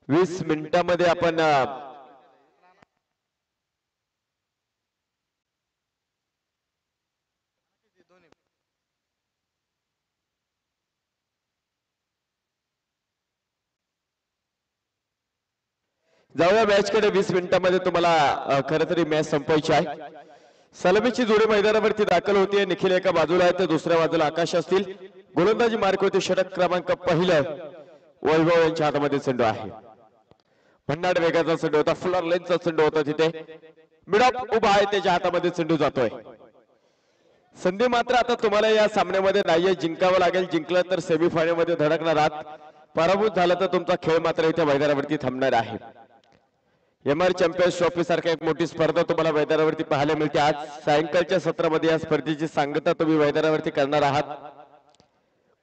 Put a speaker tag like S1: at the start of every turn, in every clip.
S1: 20 मिनिटांमध्ये आपण जाऊया मॅच कडे। 20 मिनिटांमध्ये तुम्हाला खरं तरी मॅच संपवायची आहे। सलामीची जोडी मैदानावरती दाखल होते। निखिल एका बाजूला आहे तर दुसऱ्या बाजूला आकाश असतील। गोलंदाजी मार्क होते षटक क्रमांक पहिलं वैभव यांच्या हातामध्ये चेंडू आहे। भन्नाट वेगाचा चेंडू होता, फुलर लेनचा चेंडू होता, तिथे मिडॉप उभा आहे, त्याच्या हातामध्ये चेंडू जातोय। संधी मात्र आता तुम्हाला या सामन्यामध्ये नाहीये, जिंकावं लागेल। जिंकलं तर सेमीफायनल मध्ये धडकणार आहात, पराभूत झाला तर तुमचा खेळ मात्र इथे मैदानावरती थांबणार आहे। एमआर चॅम्पियन्स ट्रॉफी सारखी एक मोठी स्पर्धा तुम्हाला मैदानावरती पाहायला मिळते। आज सायंकाळच्या सत्रामध्ये या स्पर्धेची सांगता तुम्ही मैदानावरती करणार आहात।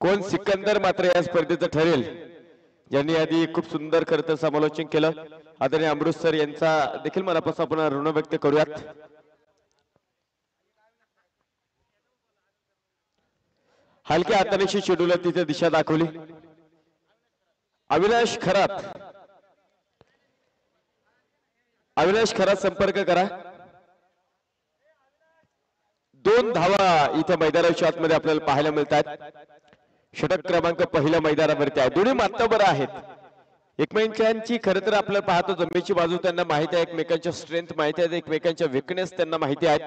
S1: कोण सिकंदर मात्र या स्पर्धेचं ठरेल, ज्यांनी आधी खूप सुंदर खरं समालोचन केलं। आदरणीय अमृत सर यांचा देखील मनापासून आपण ऋण व्यक्त करूयात। हलक्या हातानेशी शेड्यूल तिथे दिशा दाखवली। अविनाश खरात, अविनाश खरात संपर्क करा। 2 धावा इथे मैदानाच्या आतमध्ये आपल्याला पाहायला मिळतात। षटक क्रमांक पहिल्या मैदानावरती आहे। दोन्ही मातबर आहेत, एकमेकांची खरं तर आपल्याला पाहतो जमेची बाजू त्यांना माहिती आहे, एकमेकांच्या स्ट्रेंथ माहिती आहे, एकमेकांच्या विकनेस त्यांना माहिती आहेत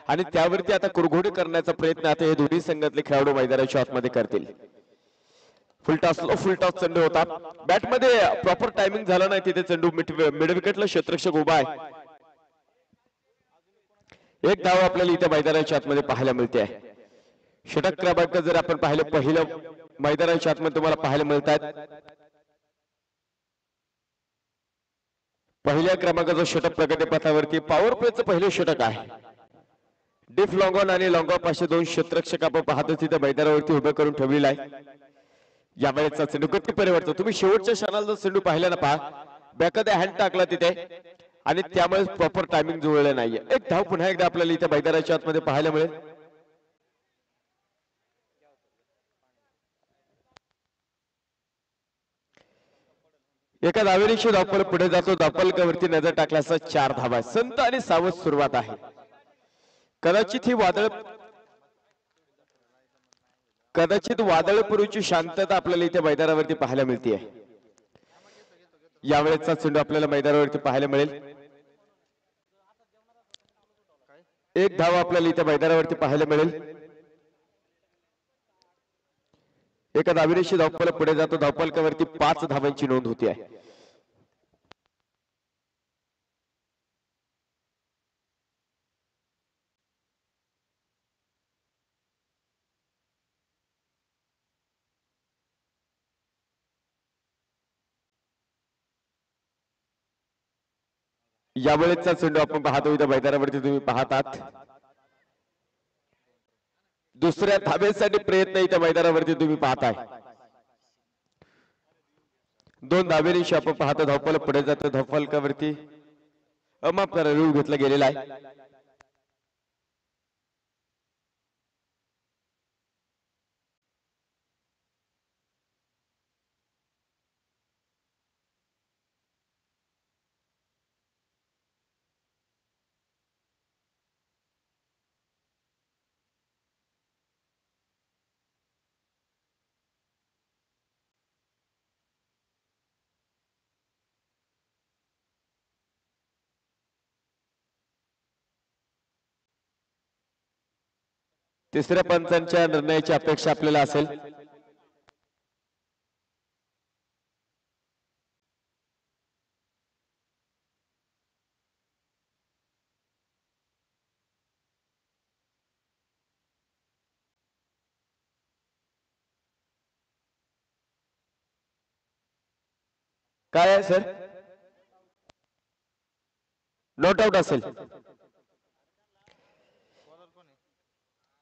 S1: आणि त्यावरती आता कुरघोडी करण्याचा प्रयत्न आता हे दोन्ही संघातले खेळाडू मैदानाच्या आतमध्ये करतील। फुलटॉस चेंडू होता, बॅटमध्ये प्रॉपर टायमिंग झाला नाही, तिथे चेंडू मिड विकेटला क्षेत्ररक्षक उभा आहे। एक धाव आपल्याला इथे मैदानाच्या आतमध्ये पाहायला मिळते आहे। षटक क्रमांक जर आपण पाहिलं पहिलं मैदानाच्या आतमध्ये तुम्हाला पाहायला मिळतात। पहिल्या क्रमांकाचं षटक प्रगतीपथावरती पॉवर प्लेचं पहिलं षटक आहे। डिफ लॉंगॉन आणि लॉंगॉन पाचशे 2 क्षेत्ररक्षक आपण पाहतो तिथे मैदानावरती उभे करून ठेवलेला आहे। यावेळेचा चेंडू गती परिवर्तन, तुम्ही शेवटच्या क्षणाला जर चेंडू पाहिला ना, पहा बॅकमध्ये हँड टाकला तिथे आणि त्यामुळे प्रॉपर टायमिंग जुळलं नाहीये। एक धाव पुन्हा एकदा आपल्याला इथे मैदानाच्या आतमध्ये पाहायला मिळेल। एका धावेची धावपळ पुढे जातो, धावपलकावरती नजर टाकल्यास 4 धावा। संत आणि सावध सुरुवात आहे। कदाचित ही वादळपूर्वीची शांतता आपल्याला इथे मैदानावरती पाहायला मिळते आहे। यावेळेचा चेंडू आपल्याला मैदानावरती पाहायला मिळेल। एक धाव आपल्याला इथे मैदानावरती पाहायला मिळेल। एका धावेची धावपळ पुढे जातो, धावपलकावरती 5 धावांची नोंद होती आहे। यावेळेचा चेंडू आपण पाहतो इथे मैदानावरती तुम्ही पाहतात। दुसऱ्या धावेसाठी प्रयत्न इथे मैदानावरती तुम्ही पाहताय। 2 धावेची आपण पाहतो, धावपल पुढे जातो, धावपलकावरती अमाप करा रूळ घेतला गेलेला आहे। तिसऱ्या पंचांच्या निर्णयाची अपेक्षा आपल्याला असेल। काय आहे सर? नॉट आउट असेल।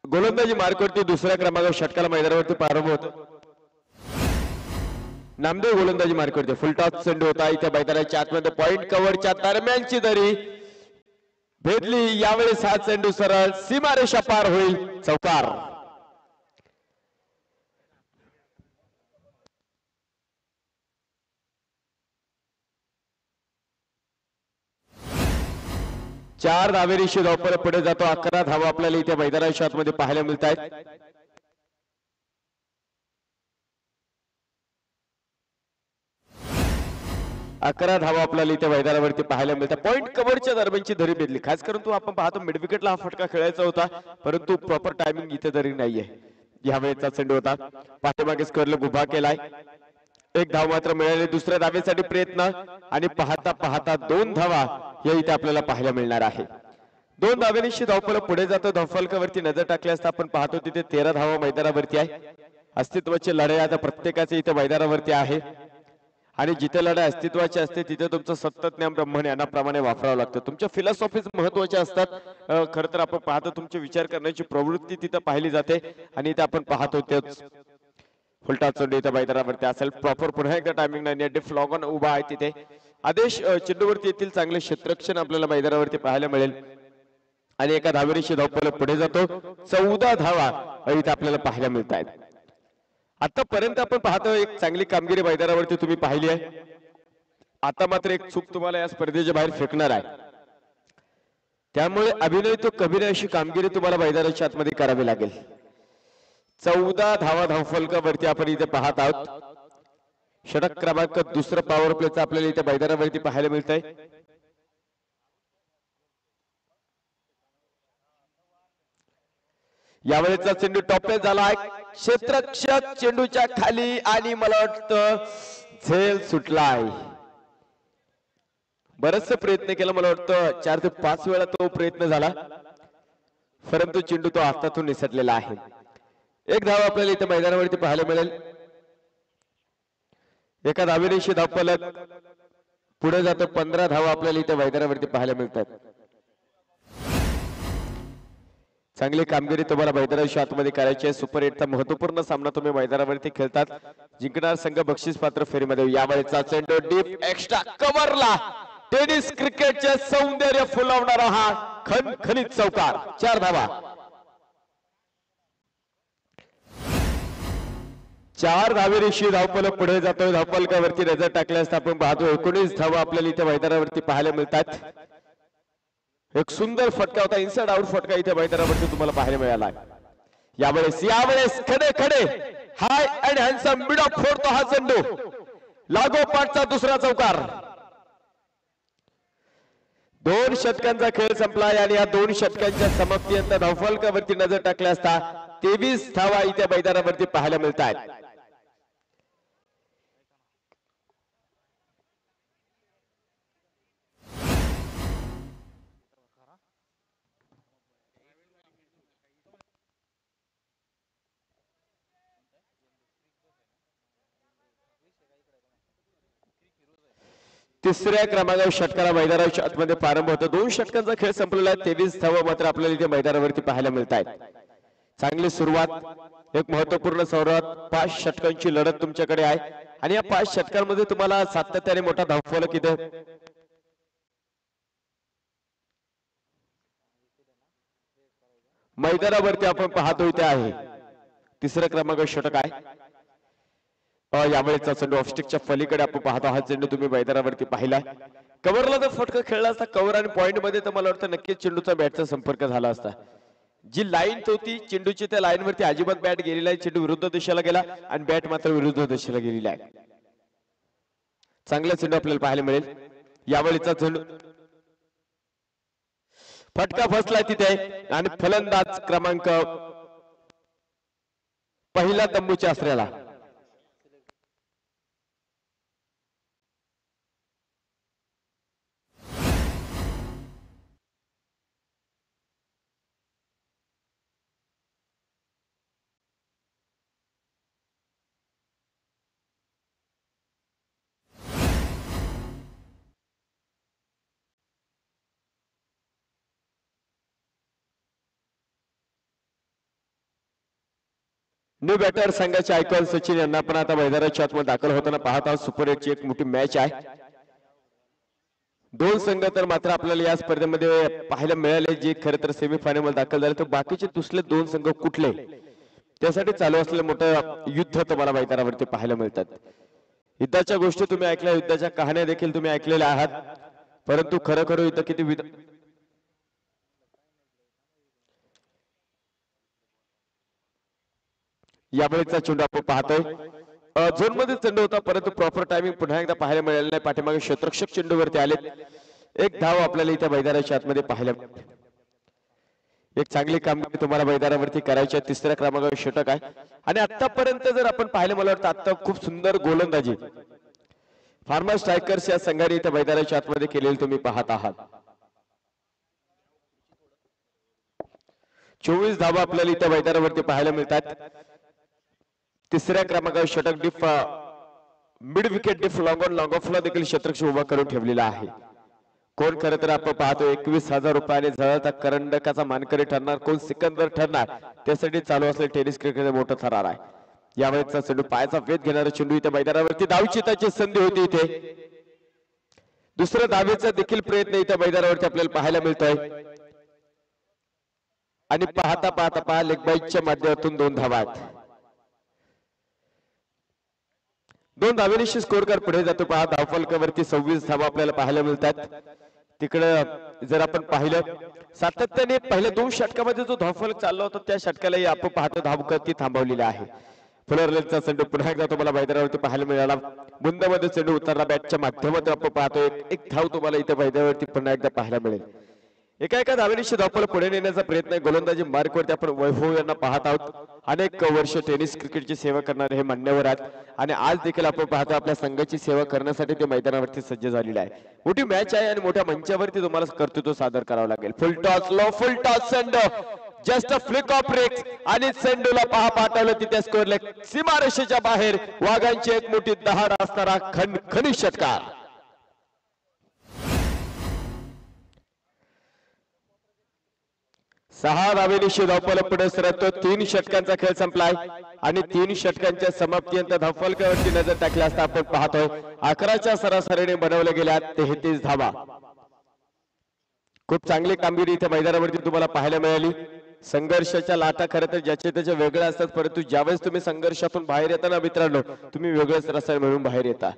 S1: गोलंदाजी मार्कवरती दुसऱ्या क्रमांकावर षटकाला मैदानावरती प्रारंभ होतो। नामदेव गोलंदाजी मार्कवरती फुलटॉस चेंडू होता, इथे मैदानाच्या आतमध्ये पॉइंट कव्हरच्या दरम्यानची दरी भेदली। यावेळेस हा चेंडू सरळ सीमारेषा पार होईल, चौकार। 4 धावेरीशी धावपळ पुढे जातो. 11 धावा आपल्याला इथे मैदानाच्या आतमध्ये पाहायला मिळत आहेत. 11 धावा आपल्याला इथे मैदानावरती पाहायला मिळतात. पॉइंट कव्हरच्या दरम्यानची धरी बेदली. खास करून तू आपण पाहतो मिड विकेटला हा फटका खेळायचा होता, परंतु प्रॉपर टायमिंग इथे धरी नाहीये. यावेळेचा चेंडू होता, पाठीमागे स्कोरला उभा केलाय. एक धाव मात्र मिळाली. दुसऱ्या धावेसाठी प्रयत्न आणि पाहता पाहता 2 धावा या इथे आपल्याला पाहायला मिळणार आहे. 2 धावेनिशी धावपळ पुढे जातो. धावफलकावरती नजर टाकली असता आपण पाहतो तिथे 13 धावा मैदानावरती आहे. अस्तित्वाची लढाई आता प्रत्येकाचे इथे मैदानावरती आहे आणि जिथे लढाई अस्तित्वाची असते तिथे तुमचं सतत ब्रह्मज्ञानाप्रमाणे वापरावं लागतं. तुमच्या फिलॉसॉफीज महत्वाच्या असतात. खरं तर आपण पाहतो तुमचे विचार करण्याची प्रवृत्ती तिथे पाहिली जाते आणि इथे आपण पाहतो तेच फुलटा चेंडू इथे मैदानावरती असेल. प्रॉपर पुन्हा एकदा टायमिंग नाही. फ्लॉग ऑन उभा आहे तिथे. आदेश चेंडूवरती येथील चांगले क्षेत्ररक्षण आपल्याला मैदानावरती पाहायला मिळेल आणि एका धावेरीशी धावपळ पुढे जातो. 14 धावा इथे आपल्याला पाहायला मिळत आहेत. आतापर्यंत आपण पाहतो एक चांगली कामगिरी मैदानावरती तुम्ही पाहिली आहे. आता मात्र एक चूक तुम्हाला या स्पर्धेच्या बाहेर फेकणार आहे. त्यामुळे अभिनय तो कभी नाही अशी कामगिरी तुम्हाला मैदानाच्या आतमध्ये करावी लागेल. 14 धावा धावफलकावरती आपण इथे पाहत आहोत. षटक क्रमांक दुसरं पॉवर प्लेचं आपल्याला इथे मैदानावरती पाहायला मिळत आहे. यावेळेचा चेंडू टॉपलेस झाला आहे. क्षेत्ररक्षक चेंडूच्या खाली आणि मला वाटतं झेल सुटलाय. बरेचसे प्रयत्न केला, मला वाटतं 4 ते 5 वेळा तो प्रयत्न झाला, परंतु चेंडू तो हातातून निसटलेला आहे. एक धाव आपल्याला इथे मैदानावरती पाहायला मिळेल. एका धावेनिशी धावफलक पुढे जातो. 15 धावा आपल्याला इथे मैदानावरती पाहायला मिळतात. चांगली कामगिरी तुम्हाला मैदानाच्या आतमध्ये करायची आहे. सुपर 8चा महत्वपूर्ण सामना तुम्ही मैदानावरती खेळतात. जिंकणार संघ बक्षीस पात्र फेरीमध्ये. यावेळेचा चेंडू डीप एक्स्ट्रा कव्हरला. टेनिस क्रिकेटचे सौंदर्य फुलवणारा हा खणखणीत चौकार. 4 धावा. 4 धावेरीशी धावपळ पुढे जातोय. धावफलकावरती नजर टाकल्या असता आपण पाहतो 19 धावा आपल्याला इथे मैदानावरती पाहायला मिळतात. एक सुंदर फटका होता. इनसाइड आउट फटका इथे मैदानावरती तुम्हाला पाहायला मिळाला. यावेळेस खडे खडे हाय अँड हॅन्डसम मिड ऑफ फोडतो हा चेंडू. लागोपाठचा दुसरा चौकार. 2 षटकांचा खेळ संपला आणि या 2 षटकांच्या समाप्तीनंतर धावफलकावरती नजर टाकल्या असता 23 धावा इथे मैदानावरती पाहायला मिळतात. तिसऱ्या क्रमांकावर षटकाला मैदानाच्या आतमध्ये प्रारंभ होतो. 2 षटकांचा खेळ संपलेला आहे. 23 धावा मात्र आपल्याला इथे मैदानावरती पाहायला मिळत आहेत. चांगली सुरुवात, एक महत्वपूर्ण सुरुवात. 5 षटकांची लढत तुमच्याकडे आहे आणि या 5 षटकांमध्ये तुम्हाला सातत्याने मोठा धावफलक इथे मैदानावरती आपण पाहतो इथे आहे. तिसऱ्या क्रमांकावर षटक आहे. यावेळेचा चेंडू ऑफस्टिकच्या पलीकडे आपण पाहतो. हा चेंडू तुम्ही मैदानावरती पाहिला. कव्हरला जर फटका खेळला असता कव्हर आणि पॉइंट मध्ये तर मला वाटतं नक्कीच चेंडूचा बॅटचा संपर्क झाला असता. जी लाईन होती चेंडूची त्या लाईन वरती अजिबात बॅट गेलेला आहे. चेंडू विरुद्ध दिशेला गेला आणि बॅट मात्र विरुद्ध दिशेला गेलेला आहे. चांगला चेंडू आपल्याला पाहायला मिळेल. यावेळेचा चेंडू फटका फसलाय तिथे आणि फलंदाज क्रमांक पहिला तंबूच्या आसऱ्याला. न्यू बॅटर संघाचे आयकॉन सचिन यांना पण आता मैदानाच्या आतमध्ये दाखल होताना पाहत आहोत. सुपर 8 ची एक मोठी मॅच आहे. 2 संघ तर मात्र आपल्याला या स्पर्धेमध्ये पाहायला मिळाले जे खरं तर सेमीफायनल मध्ये दाखल झाले. तर बाकीचे दुसरे 2 संघ कुठले त्यासाठी चालू असलेलं मोठं युद्ध तुम्हाला मैदानावरती पाहायला मिळतात. युद्धाच्या गोष्टी तुम्ही ऐकल्या, युद्धाच्या कहाण्या देखील तुम्ही ऐकलेल्या आहात, परंतु खरोखर युद्ध किती यावेळेचा चेंडू आपण पाहतोय झोन मध्ये चेंडू होता परंतु प्रॉपर टायमिंग पुन्हा एकदा पाहायला मिळालं नाही. पाठीमागे क्षेत्ररक्षक चेंडूवरती आले. एक धाव आपल्याला इथे मैदानाच्या आतमध्ये पाहायला एक चांगली कामगिरी तुम्हाला मैदानावरती करायची आहे. तिसऱ्या क्रमांकावर षटक आहे आणि आतापर्यंत जर आपण पाहिलं मला वाटतं आता खूप सुंदर गोलंदाजी फार्मा स्ट्रायकर्स या संघाने इथे मैदानाच्या आतमध्ये केलेली तुम्ही पाहत आहात. 24 धावा आपल्याला इथे मैदानावरती पाहायला मिळतात. तिसऱ्या क्रमांकावर षटक डिफ मिड विकेट डिफ लॉंग ऑफला देखील क्षेत्ररक्षक उभा करून ठेवलेला आहे. कोण खरं तर आपण पाहतो 21,000 रुपयाने झळता करंडकाचा मानकरी ठरणार कोण सिकंदर ठरणार त्यासाठी चालू असलेले टेनिस क्रिकेट मोठं थरार आहे. यावेळेचा चेंडू पायाचा वेध घेणारा चेंडू इथे मैदानावरती धावचीताची संधी होती. इथे दुसऱ्या धावेचा देखील प्रयत्न इथे मैदानावरती आपल्याला पाहायला मिळतोय आणि पाहता पाहता पहा लेग बाईटच्या माध्यमातून 2 धावा आहेत. 2 धावेनिशी स्कोर कर पुढे जातो. पहा धावफलकावरती 26 धावा आपल्याला पाहायला मिळतात. तिकडे जर आपण पाहिलं सातत्याने पहिल्या 2 षटकामध्ये जो धावफलक चालला होता त्या षटकालाही आपण पाहतो धावगती थांबवलेली आहे. फुलरलेचा चेंडू पुन्हा एकदा तुम्हाला मैदानावरती पाहायला मिळाला. बुंदामध्ये चेंडू उतरला बॅटच्या माध्यमातून आपण पाहतो एक धाव तुम्हाला इथे मैदानावरती पुन्हा एकदा पाहायला मिळेल. एका धावेनिशी धावफलक पुढे नेण्याचा प्रयत्न आहे. गोलंदाजी मार्कवरती आपण वैभव यांना पाहत आहोत. अनेक वर्ष टेनिस क्रिकेटची सेवा करणारे हे मान्यवर आहेत आणि आज देखील आपण पाहतो आपल्या संघाची सेवा करण्यासाठी ते मैदानावरती सज्ज झालेले आहे. मोठी मॅच आहे आणि मोठ्या मंचावरती तुम्हाला कर्तृत्व सादर करावं लागेल. Full toss low full toss चेंडू just a flick of breaks आणि चेंडूला पहा पाठवलं तिथे स्कोर लेग सीमारेषेच्या बाहेर. वाघांची एक मोठी दहाड असणारा खनिज षटकार. सहा धावेनिशी धावफलक पुढे सरकतो. 3 षटकांचा खेळ संपलाय आणि 3 षटकांच्या समाप्तीनंतर धावफलकावरती नजर टाकली असता आपण पाहतोय 11च्या सरासरीने बनवल्या गेल्या 33 धावा. खूप चांगली कामगिरी इथे मैदानावरती तुम्हाला पाहायला मिळाली. संघर्षाच्या लाटा खरं तर ज्याचे त्याचे वेगळे असतात परंतु ज्यावेळेस तुम्ही संघर्षातून बाहेर येताना मित्रांनो तुम्ही वेगळेच रसायन मिळून बाहेर येता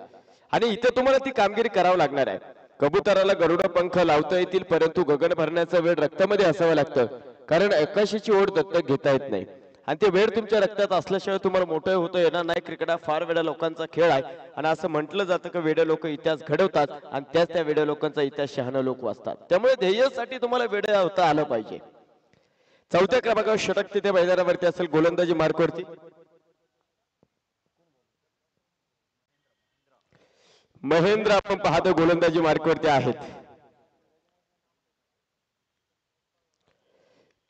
S1: आणि इथे तुम्हाला ती कामगिरी करावं लागणार आहे. कबुतराला गरुड पंख लावता येतील परंतु गगन भरण्याचा वेळ रक्तामध्ये असावं लागतं कारण आकाशाची ओढ दत्तक घेता येत नाही आणि ते वेळ तुमच्या रक्तात असल्याशिवाय तुम्हाला मोठं होतं येणार नाही. क्रिकेट हा फार वेळा लोकांचा खेळ आहे आणि असं म्हटलं जातं की वेडे लोक इतिहास घडवतात आणि त्याच त्या वेड्या लोकांचा इतिहास शहाणे लोक वाचतात. त्यामुळे ध्येयासाठी तुम्हाला वेडे होता आलं पाहिजे. 4थ्या क्रमांकावर षटक तिथे मैदानावरती असेल गोलंदाजी मार्कवरती. महेंद्र आपण पाहतो गोलंदाजी मार्कवरती आहेत.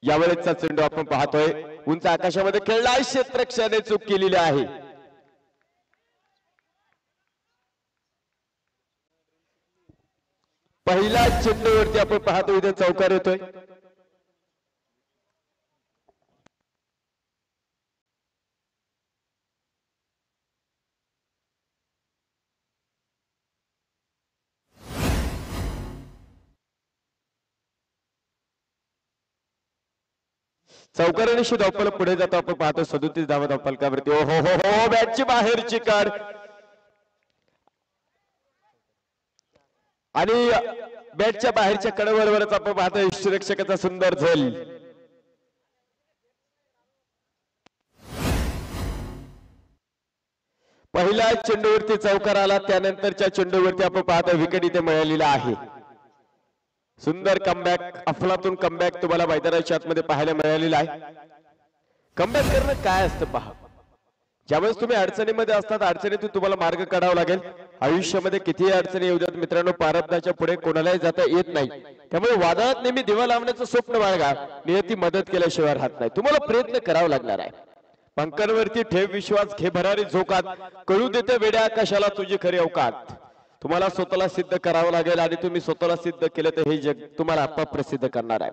S1: यावेळेचा चेंडू आपण पाहतोय उंच आकाशामध्ये खेळला क्षेत्ररक्षकाने चूक केलेली आहे. पहिल्या चेंडूवरती आपण पाहतो इथे चौकार येतोय. चौकारानिशी धावफलक पुढे जातो आपण पाहतो 37 धावा धावफलकावरती. ओ हो हो हो बॅटची बाहेरची काढ आणि बॅटच्या बाहेरच्या कडवरच आपण पाहतो क्षेत्ररक्षकाचा सुंदर झेल. पहिल्या चेंडूवरती चौकार आला त्यानंतरच्या चेंडूवरती आपण पाहतो विकेट इथे मिळालेला आहे. सुंदर कमबॅक अफलातून कमबॅक तुम्हाला मैदानाच्या आतमध्ये पाहायला मिळालेला आहे. कमबॅक करणं काय असतं पहा. ज्यावेळेस तुम्ही अडचणीमध्ये असतात अडचणीतून तुम्हाला मार्ग काढावा लागेल. आयुष्यामध्ये कितीही अडचणी येऊ द्यात मित्रांनो प्रारब्धाच्या पुढे कोणालाही जाता येत नाही. त्यामुळे वादळात नेहमी दिवा लावण्याचं स्वप्न बाळगा. नियती मदत केल्याशिवाय राहत नाही. तुम्हाला प्रयत्न करावा लागणार आहे. पंखांवरती ठेव विश्वास घे भरारी झोकात कळू देते वेड्या आकाशाला तुझी खरी अवकात. तुम्हाला स्वतःला सिद्ध करावं लागेल आणि तुम्ही स्वतःला सिद्ध केलं तर हे जग तुम्हाला आपोआप प्रसिद्ध करणार आहे.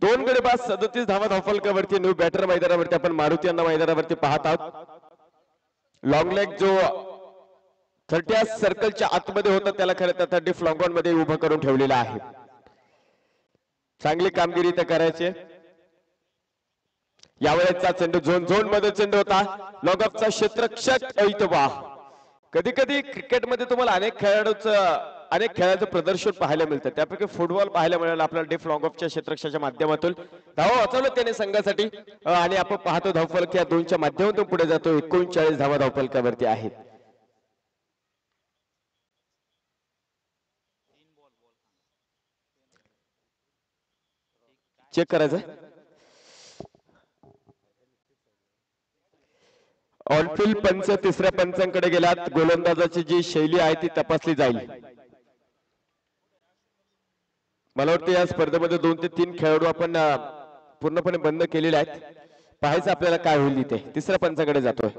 S1: 2 गडी बाद 37 धावा धावफलकावरती न्यू बॅटर मैदानावरती आपण मारुती यांना मैदानावरती पाहत आहोत. लॉंग लेग जो 30 सर्कलच्या आतमध्ये होता त्याला खरं तर डिफ लॉंग ऑन मध्ये उभं करून ठेवलेला आहे. चांगली कामगिरी इथे करायची. यावेळेचा चेंडू झोन मध्ये चेंडू होता. लॉंग ऑफचा क्षेत्ररक्षक ऐतवा. कधी कधी क्रिकेटमध्ये तुम्हाला अनेक खेळाडूचं अनेक खेळाचं प्रदर्शन पाहायला मिळतं, त्यापैकी फुटबॉल पाहायला मिळालं आपल्याला डेफ लॉंग ऑफच्या क्षेत्ररक्षाच्या माध्यमातून. धावा वाचवलं त्याने संघासाठी आणि आपण पाहतो धावफलक या दोनच्या माध्यमातून पुढे जातो. 39 धावा धावफलकावरती आहेत. चेक करायचं ऑनफिल्ड पंच तिसऱ्या पंचांकडे गेलात. गोलंदाजाची जी शैली आहे ती तपासली जाईल. मला वाटतं या स्पर्धेमध्ये 2 ते 3 खेळाडू आपण पूर्णपणे बंद केलेले आहेत. पाहायचं आपल्याला काय होईल इथे. तिसऱ्या पंचाकडे जातोय.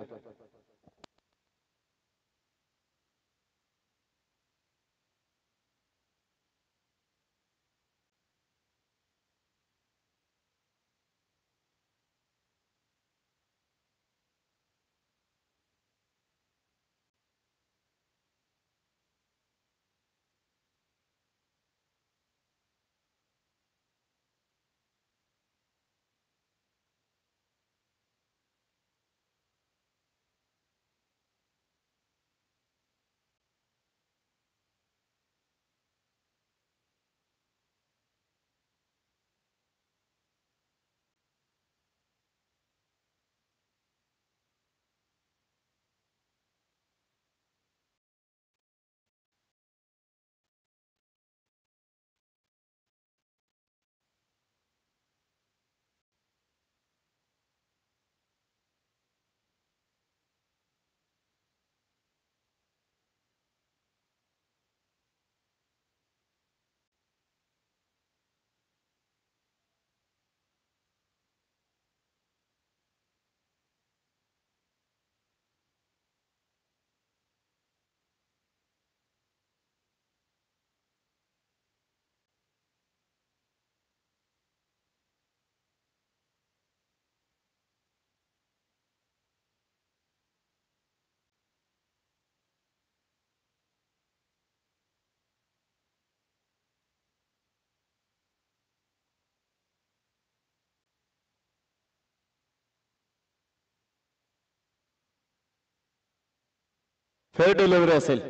S1: फेअर डिलिव्हरी असेल.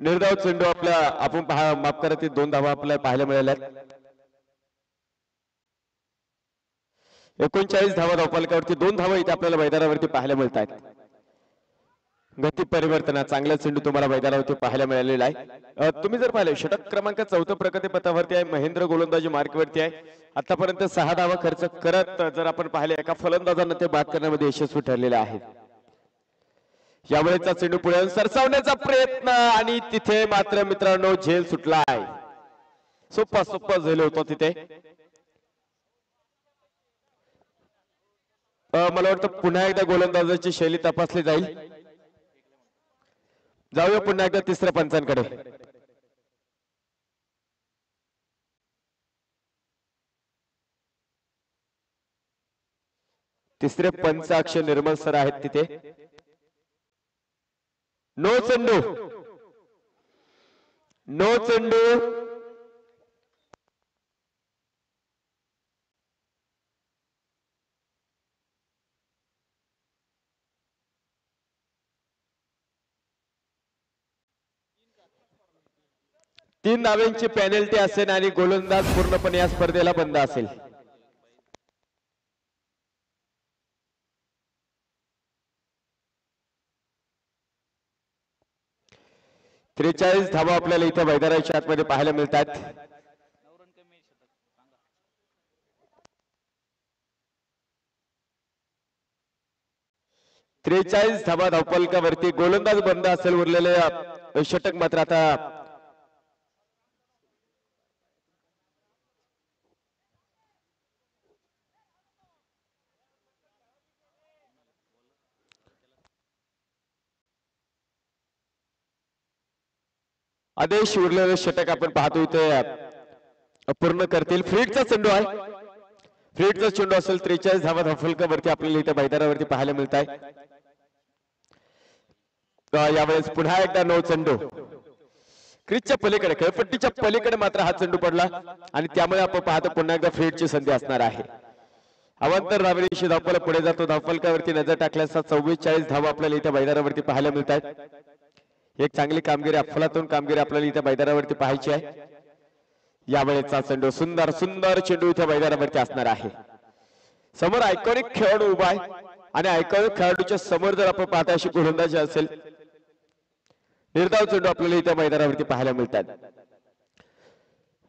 S1: निर्धाव चेंडू आपल्या आपण माफ करा ते 2 धावा आपल्याला पाहायला मिळाल्या. 39 धावा धावफलकावरती 2 धावा इथे आपल्याला मैदानावरती पाहायला मिळत आहेत. गती परिवर्तन चांगला चेंडू तुम्हाला मैदानावरती पाहायला मिळालेला आहे. तुम्ही जर पाहिलं षटक क्रमांक 4 प्रगती पथावरती आहे. महेंद्र गोलंदाजी मार्कवरती आहे. आतापर्यंत 6 धावा खर्च करत जर आपण पाहिले एका फलंदाजांना ते बाद करण्यामध्ये यशस्वी ठरलेले आहेत. यावेळेचा चेंडू पुढे सरसावण्याचा प्रयत्न आणि तिथे मात्र मित्रांनो झेल सुटलाय. सोपा झेल होता तिथे. मला वाटतं पुन्हा एकदा गोलंदाजाची शैली तपासली जाईल. जाऊया पुन्हा एकदा तिसऱ्या पंचांकडे. तिसरे पंच अक्षय निर्मल सर आहेत तिथे. नो चेंडू. 3 धावांची पेनल्टी असेल आणि गोलंदाज पूर्णपणे या स्पर्धेला बंद असेल. त्रेचाळीस धावा आपल्याला इथे मैदानाच्या आतमध्ये पाहायला मिळतात. त्रेचाळीस धावा धावफलकावरती गोलंदाज बंद असेल. उरलेले षटक मात्र आता आदेश उरलेले षटक आपण पाहतो इथे पूर्ण करतील. फ्रीडचा चेंडू आहे. फ्रीडचा चेंडू असेल. 43 धावा धावफलकावरती आपल्याला इथे मैदानावरती पाहायला मिळत आहे. यावेळेस पुन्हा एकदा नो चेंडू. क्रिजच्या पलीकडे खेळपट्टीच्या पलीकडे मात्र हा चेंडू पडला आणि त्यामुळे आपण पाहतो पुन्हा एकदा फ्रीडची संधी असणार आहे. अवांतर धावेशी धावफलक पुढे जातो. धावफलकावरती नजर टाकल्यास 44 धावा आपल्याला इथे मैदानावरती पाहायला मिळत आहेत. एक चांगली कामगिरी अफलातून कामगिरी आपल्याला इथे मैदानावरती पाहायची आहे। यावेळेचा चेंडू सुंदर सुंदर चेंडू इथे मैदानावरती असणार आहे। समोर आयकॉनिक खेळाडू उभा आहे आणि आयकॉनिक खेळाडूच्या समोर जर आपण पाहता अशी गोलंदाजी असेल निर्धाव चेंडू आपल्याला इथे मैदानावरती पाहायला मिळतात।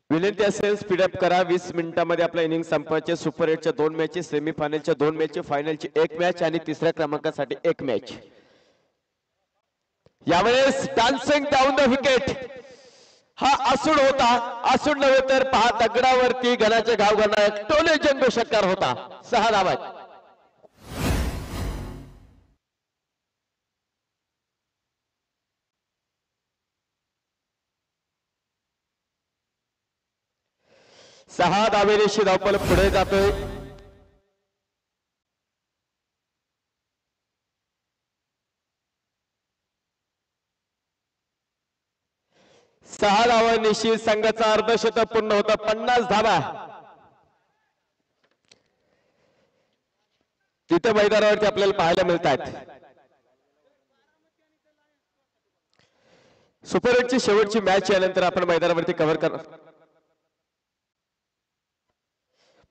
S1: विनंती असेल स्पीडअप करा। 20 मिनिटांमध्ये आपला इनिंग संपवायचे। सुपर 8च्या 2 मॅचेस, सेमीफायनलच्या 2 मॅचेस, फायनलची 1 मॅच आणि तिसऱ्या क्रमांकासाठी 1 मॅच। यावेळेस डान्सिंग डाऊन द विकेट हा आसूड होता। आसूड नव्हे तर पहा दगडावरती गणाचे घाव घालणारा टोले जंग षटकार होता। 6 धावा। 6 धावेनिशी धावपळ पुढे जातोय। सहा धावांनिशी संघाचा अर्धशतक पूर्ण होता। 50 धावा तिथे मैदानावरती आपल्याला पाहायला मिळतात। सुपर 8ची शेवटची मॅच यानंतर आपण मैदानावरती कव्हर करणार।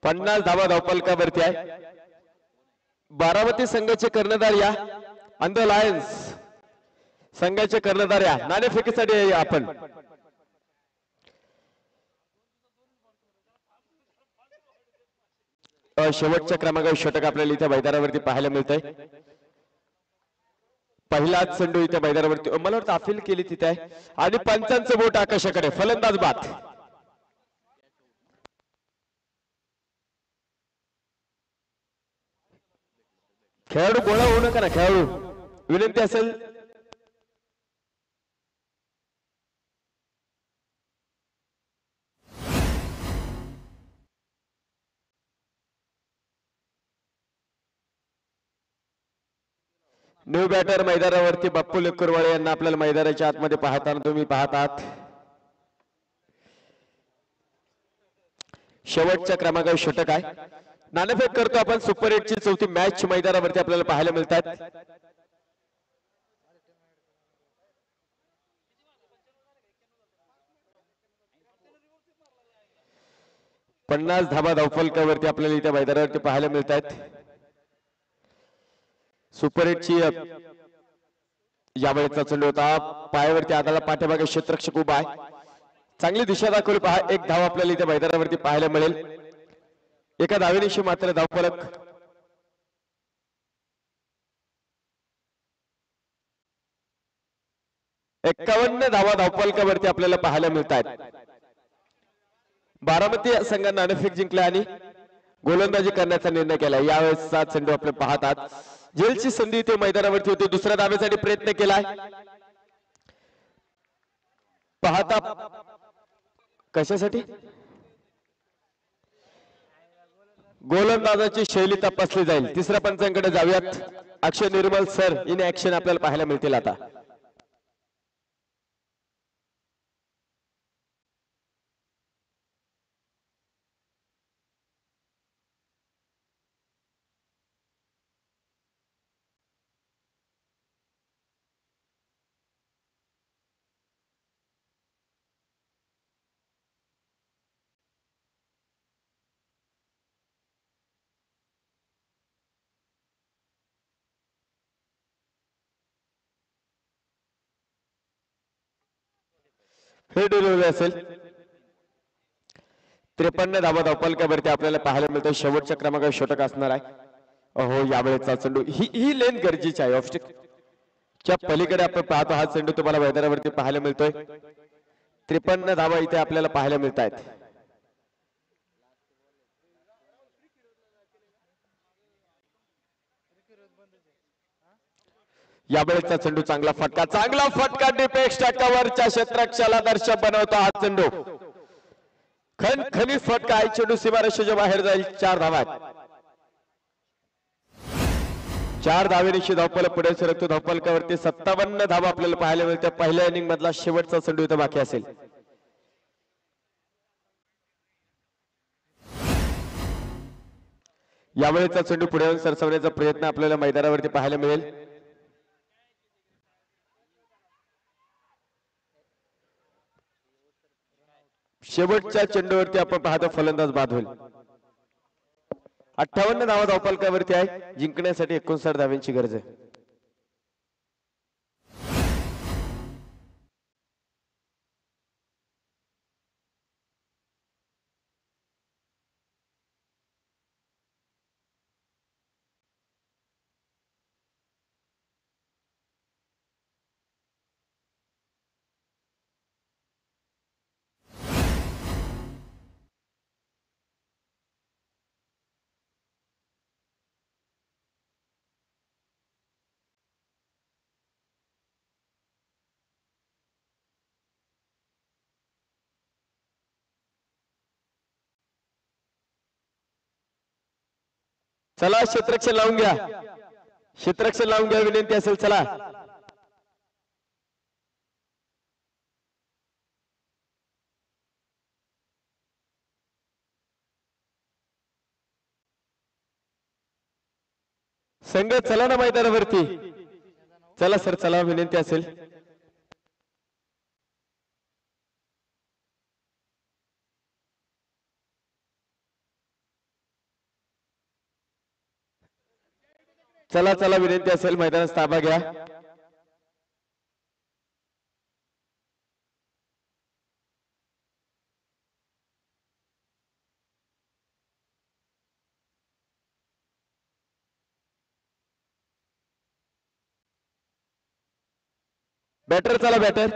S1: 50 धावा धावपलकावरती आहे। बारामती संघाचे कर्णधार या अंध लायन्स संघाचे कर्णधार या नाणेफेकीसाठी आपण शेवटच्या क्रमांकावर षटक आपल्याला इथे मैदानावरती पाहायला मिळतंय। पहिलाच चेंडू इथे मैदानावरती मला वाटतं अपील केली तिथे आहे आणि पंचांचं बोट आकाशाकडे। फलंदाज बाद। खेळाडू गोळा होऊ नका ना खेळाडू, विनंती असेल। न्यू बॅटर मैदानावरती बाप्पू लेकुरवाळे यांना आपल्याला मैदानाच्या आतमध्ये पाहताना तुम्ही पाहत आहात। शेवटच्या क्रमांकावर षटक आहे। नाणेफेक करतो आपण। सुपर 8ची चौथी मॅच मैदानावरती आपल्याला पाहायला मिळतात। पन्नास धाबा धावफलकावरती आपल्याला इथे मैदानावरती पाहायला मिळतात। सुपर 8ची यावेळेचा चेंडू होता पायावरती आदळला। पाठीमागे क्षेत्ररक्षक उभा आहे। चांगली दिशा दाखवली पहा। एक धाव आपल्याला इथे मैदानावरती पाहायला मिळेल। एका धावेनिशी मात्र धावफलक 51 धावा धावफलकावरती आपल्याला पाहायला मिळतात। बारामती संघाने नाणेफेक जिंकला आणि गोलंदाजी करण्याचा निर्णय केला। यावेळेसचा चेंडू आपण पाहत आहात। जेलची संधी इथे मैदानावरती होती। दुसऱ्या धावेसाठी प्रयत्न केलाय। पाहता कशासाठी गोलंदाजाची शैली तपासली जाईल। तिसऱ्या पंचांकडे जाऊयात। अक्षय निर्मल सर इन ऍक्शन आपल्याला पाहायला मिळतील आता। हे डोलवले असेल। 53 धावा धावफलकावरती आपल्याला पाहायला मिळतं। शेवटच्या क्रमांकावर षटक असणार आहे। हो यावेळेचा चेंडू ही लेन गरजेची आहे। ऑफस्टिक च्या पलीकडे आपण पाहतो हा चेंडू तुम्हाला मैदानावरती पाहायला मिळतोय। 53 धावा इथे आपल्याला पाहायला मिळत आहेत। यावेळेचा चेंडू चांगला फटका डिपेक्सच्या कव्हरच्या क्षेत्ररक्षकाला दर्शक बनवतो हा चेंडू। खणखणीत फटका आहे। चेंडू सीमारेषेच्या बाहेर जाईल। 4 धावा। 4 धावेनिशी धावफलक पुढे सरकतो। धावफलकावरती 57 धावा आपल्याला पाहायला मिळते। पहिल्या इनिंग मधला शेवटचा चेंडू इथे बाकी असेल। यावेळेचा चेंडू पुढे येऊन सरसवण्याचा प्रयत्न आपल्याला मैदानावरती पाहायला मिळेल। शेवटच्या चेंडूवरती आपण पाहतो फलंदाज बाद होईल. 58 धावा धावफलकावरती आहे. जिंकण्यासाठी 59 धाव्यांची गरज आहे. चला क्षेत्ररक्षण लावून घ्या. क्षेत्ररक्षण लावून घ्या विनंती असेल. चला संघ चला ना मैदानावरती. चला सर चला विनंती असेल. चला चला विनंती असेल. मैदानात ताबा घ्या. बॅटर चला बॅटर.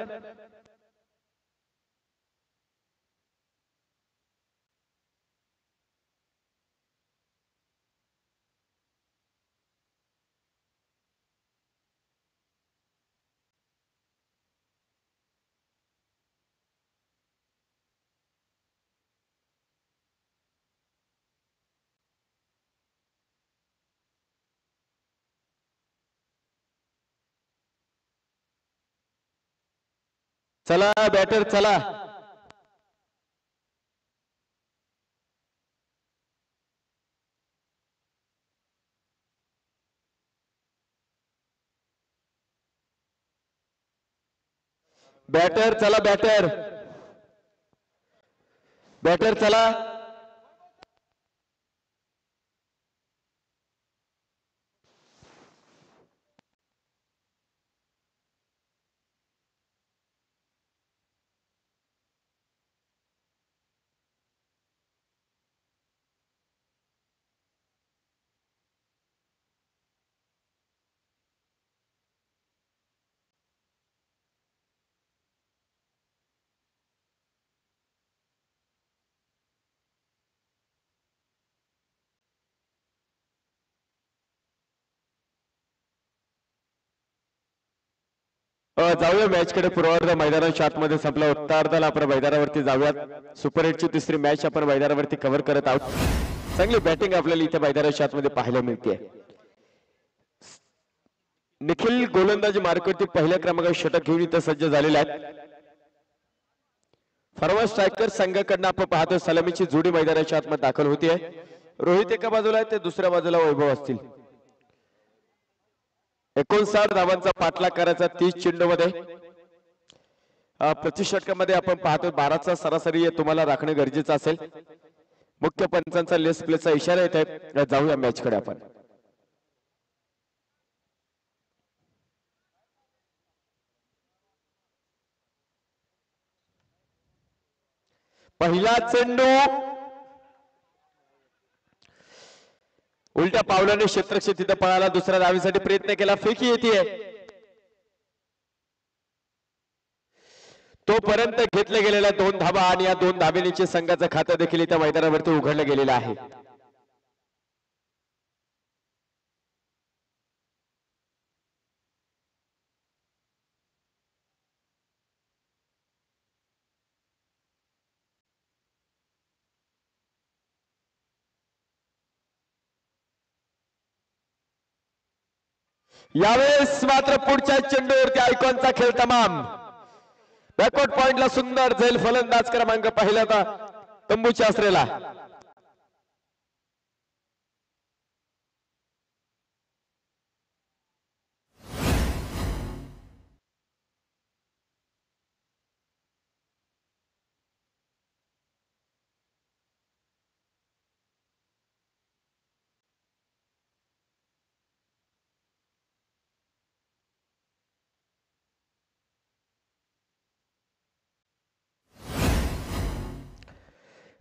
S1: चला बॅटर चला. बॅटर चला बॅटर. बॅटर चला. जाऊया मॅच कडे. पूर्वार्ध मैदानाच्या आतमध्ये संपला. उत्तरार्धाला आपण मैदानावरती जाऊयात. सुपर 8 ची तिसरी मॅच आपण मैदानावरती कव्हर करत आहोत. चांगली बॅटिंग आपल्याला इथे मैदानाच्या आतमध्ये पाहायला मिळते. निखिल गोलंदाजी मार्कवरती पहिल्या क्रमांकावर षटक घेऊन इथं सज्ज झालेला आहे. फॉरवर्ड स्ट्रायकर संघाकडनं आपण पाहतो सलामीची जोडी मैदानाच्या आतमध्ये दाखल होतीये. रोहित एका बाजूला आहे, ते दुसऱ्या बाजूला वैभव असतील. 59 धावांचा पाठलाग करायचा 30 चेंडूमध्ये. प्रतिषटकामध्ये आपण पाहतो 12चा सरासरी तुम्हाला राखणे गरजेचं असेल. मुख्य पंचांचा लेस प्लेचा इशारा येत आहे. जाऊया मॅच कडे आपण. पहिला चेंडू उलट्या पावलाने क्षेत्ररक्षक तिथे पळाला. दुसऱ्या धावेसाठी प्रयत्न केला. फेकी येते. तोपर्यंत घेतले गेलेल्या 2 धावा आणि या 2 धावेनीचे संघाचं खातं देखील त्या मैदानावरती उघडलं गेलेलं आहे. यावेळेस मात्र पुढच्या चेंडूवरती आयकॉनचा खेळ तमाम. बॅकवर्ड पॉइंटला सुंदर झेल. फलंदाज क्रमांक पहिला तंबूच्या आसरेला.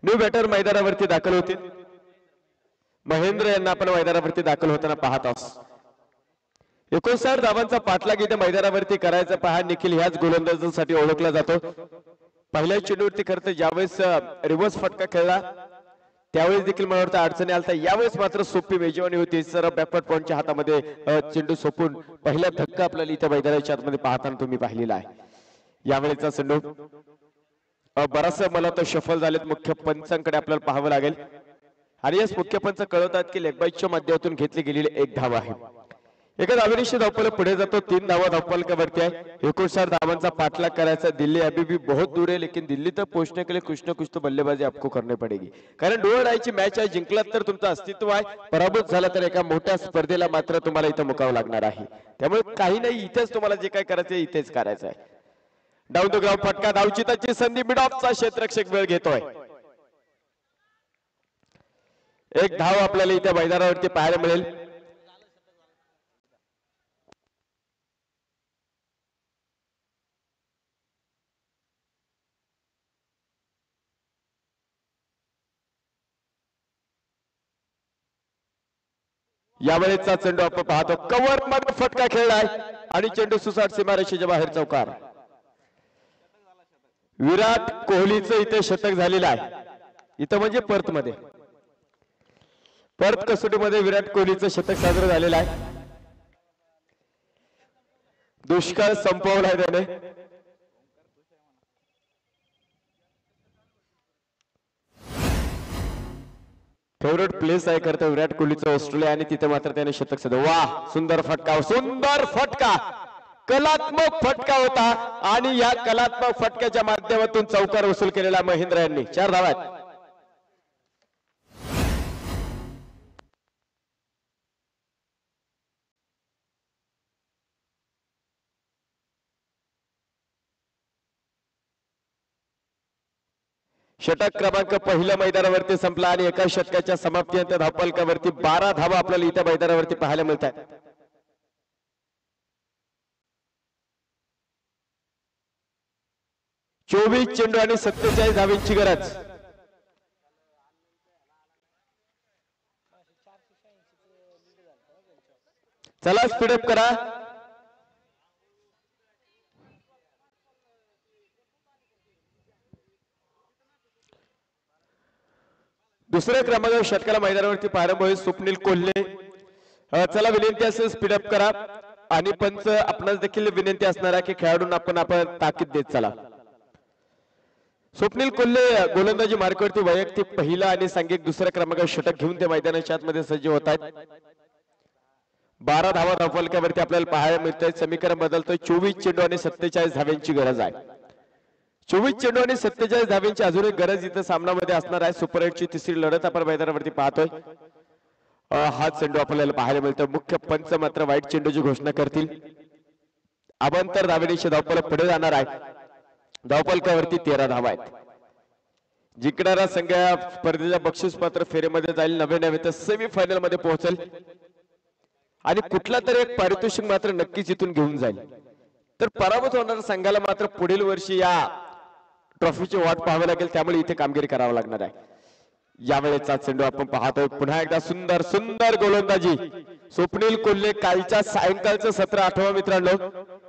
S1: न्यू बॅटर मैदानावरती दाखल होतील. महेंद्र यांना आपण मैदानावरती दाखल होताना पाहत आहोत. 59 धावांचा पाठलाग इथे मैदानावरती करायचा पहा. निखिल ह्याच गोलंदाजांसाठी ओळखला जातो. पहिल्या चेंडूवरती खरं तर ज्यावेळेस रिव्हर्स फटका खेळला त्यावेळेस देखील मला वाटतं अडचणी आलता. यावेळेस मात्र सोपी मेजवानी होती. सर बॅकवर्ड पॉइंटच्या हातामध्ये चेंडू सोपून पहिला धक्का आपल्याला इथे मैदानाच्या आतमध्ये पाहताना तुम्ही पाहिलेला आहे. यावेळेचा चेंडू बराचसा मला तर शफल झालेत. मुख्य पंचांकडे आपल्याला पाहावं लागेल आणि याच मुख्य पंच कळवतात की लेगबाईच्या माध्यमातून घेतली गेलेली एक धाव आहे. एका धावेनिशी धावपल पुढे जातो. 3 धावा धावपलकावरती आहे. 59 धावांचा पाठलाग करायचा. दिल्ली अभी भी बहुत दूर है लेकिन दिल्ली तक पहुंचने के लिए कुछ न कुछ तो बल्लेबाजी आपको करनी पड़ेगी. कारण डोळ डायची मॅच आहे. जिंकलात तर तुमचं अस्तित्व आहे, पराभूत झाला तर एका मोठ्या स्पर्धेला मात्र तुम्हाला इथं मुकावं लागणार आहे. त्यामुळे काही नाही, इथेच तुम्हाला जे काय करायचं आहे इथेच करायचं आहे. डाऊन द ग्राउंड फटका. धावचिताची संधी. मिड ऑफचा क्षेत्ररक्षक वेळ घेतोय. एक धाव आपल्याला इथे मैदानावरती पाहायला मिळेल. यावेळेचा चेंडू आपण पाहतो. कव्हर मध्ये फटका खेळलाय आणि चेंडू सुसाट सीमारेषेच्या बाहेर चौकार. विराट कोहलीचं इथे शतक झालेलं आहे. इथं म्हणजे पर्थ मध्ये, पर्थ कसोटीमध्ये विराट कोहलीचं शतक साजरं झालेलं आहे. दुष्काळ संपवलाय त्याने. फेवरेट प्लेस आहे करता विराट कोहलीचं ऑस्ट्रेलिया आणि तिथे मात्र त्याने शतक साधलं. वाह, सुंदर फटका, सुंदर फटका, कलात्मक फटका होता आणि या कलात्मक फटक्याच्या माध्यमातून चौकार वसूल केलेला महेंद्र यांनी. 4 धावा आहेत. षटक क्रमांक पहिल्या मैदानावरती संपला आणि एका षटकाच्या समाप्तीनंतर धावफलकावरती 12 धावा आपल्याला इथं मैदानावरती पाहायला मिळतात. चोवीस चेंडू आणि 47 धावांची गरज. चला स्पीडअप करा. दुसऱ्या क्रमांकावर षटकाला मैदानावरती पाहायला मिळेल स्वप्नील कोल्हे. चला विनंती असेल स्पीडअप करा आणि पंच आपणास देखील विनंती असणार आहे की खेळाडूंना आपण ताकीद देत चला. स्वप्नील कोल्हे गोलंदाजी मार्गावरती वैयक्तिक पहिला आणि सांघिक दुसऱ्या क्रमांकावर षटक घेऊन ते मैदानाच्या आतमध्ये सज्ज होत आहेत. 12 धावा धावफलकावरती आपल्याला पाहायला मिळतंय. समीकरण बदलतोय. 24 चेंडू आणि 47 धाव्यांची गरज आहे. 24 चेंडू आणि 47 धाव्यांची अजून एक गरज इथं सामनामध्ये असणार आहे. सुपर 8 ची तिसरी लढत आपण मैदानावरती पाहतोय. हा चेंडू आपल्याला पाहायला मिळतोय. मुख्य पंच मात्र वाईट चेंडूची घोषणा करतील. अवांतर धावेनिशी धावफलक पुढे जाणार आहे. धावफलकावरती 13 धावा आहेत. जिंकणारा संघ या स्पर्धेच्या बक्षीस पात्र फेरीमध्ये जाईल. नवे तर सेमीफायनल मध्ये पोहोचेल आणि कुठला तरी एक पारितोषिक मात्र नक्कीच इथून घेऊन जाईल. तर पराभूत होणाऱ्या संघाला मात्र पुढील वर्षी या ट्रॉफीची वाट पाहावी लागेल. त्यामुळे इथे कामगिरी करावी लागणार आहे. यावेळेचा चेंडू आपण पाहतोय. पुन्हा एकदा सुंदर सुंदर गोलंदाजी स्वप्नील कोल्हे. कालच्या सायंकाळचं सत्र आठवा मित्रांनो.